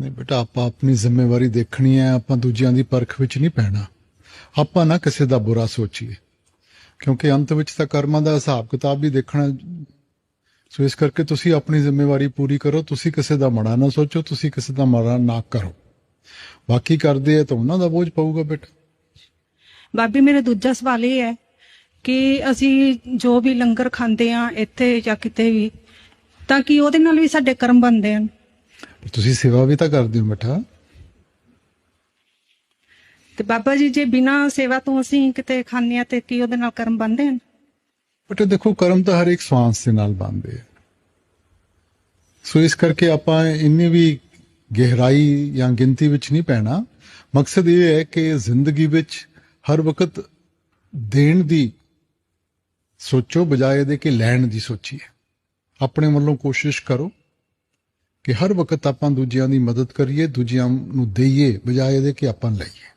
नहीं बेटा, आप अपनी जिम्मेवारी देखनी है, आप दूजियां दी परख विच नहीं पैना। आप ना किसी दा बुरा सोचीए, क्योंकि अंत विच तां कर्मां दा हिसाब किताब भी देखना। सो इस करके तुसी अपनी जिम्मेवारी पूरी करो, तुसी किसी दा माड़ा ना सोचो, तुसी किसी दा माड़ा ना करो। बाकी करदे तो उन्हां दा बोझ पਊਗਾ बेटा। ਬਾਬੀ ਮੇਰਾ ਦੂਜਾ ਸਵਾਲ ਇਹ ਹੈ ਕਿ ਅਸੀਂ ਜੋ ਵੀ ਲੰਗਰ ਖਾਂਦੇ ਆ ਇੱਥੇ ਜਾਂ ਕਿਤੇ ਵੀ, ਤਾਂ ਕਿ ਉਹਦੇ ਨਾਲ ਵੀ ਸਾਡੇ ਕਰਮ ਬਣਦੇ ਹਨ। ਤੁਸੀਂ ਸੇਵਾ ਵੀ ਤਾਂ ਕਰਦੇ ਹੋ ਬੇਟਾ। ਤੇ ਬਾਬਾ ਜੀ ਜੇ ਬਿਨਾਂ ਸੇਵਾ ਤੋਂ ਅਸੀਂ ਕਿਤੇ ਖਾਂਦੇ ਆ ਤੇ ਕੀ ਉਹਦੇ ਨਾਲ ਕਰਮ ਬਣਦੇ ਹਨ? ਬੇਟਾ ਦੇਖੋ, ਕਰਮ ਤਾਂ ਹਰ ਇੱਕ ਸਵਾਂਸ ਦੇ ਨਾਲ ਬਣਦੇ ਆ। ਸੋ ਇਸ ਕਰਕੇ ਆਪਾਂ ਇੰਨੀ ਵੀ ਗਹਿਰਾਈ ਜਾਂ ਗਿਣਤੀ ਵਿੱਚ ਨਹੀਂ ਪੈਣਾ। ਮਕਸਦ ਇਹ ਹੈ ਕਿ ਜ਼ਿੰਦਗੀ ਵਿੱਚ ਹਰ ਵਕਤ ਦੇਣ ਦੀ ਸੋਚੋ, ਬਜਾਏ ਇਹਦੇ ਕਿ ਲੈਣ ਦੀ ਸੋਚੀਏ। ਆਪਣੇ ਵੱਲੋਂ ਕੋਸ਼ਿਸ਼ ਕਰੋ ਕਿ ਹਰ ਵਕਤ ਆਪਾਂ ਦੂਜਿਆਂ ਦੀ ਮਦਦ ਕਰੀਏ, ਦੂਜਿਆਂ ਨੂੰ ਦੇਈਏ, ਬਜਾਏ ਇਹਦੇ ਕਿ ਆਪਾਂ ਲਈਏ।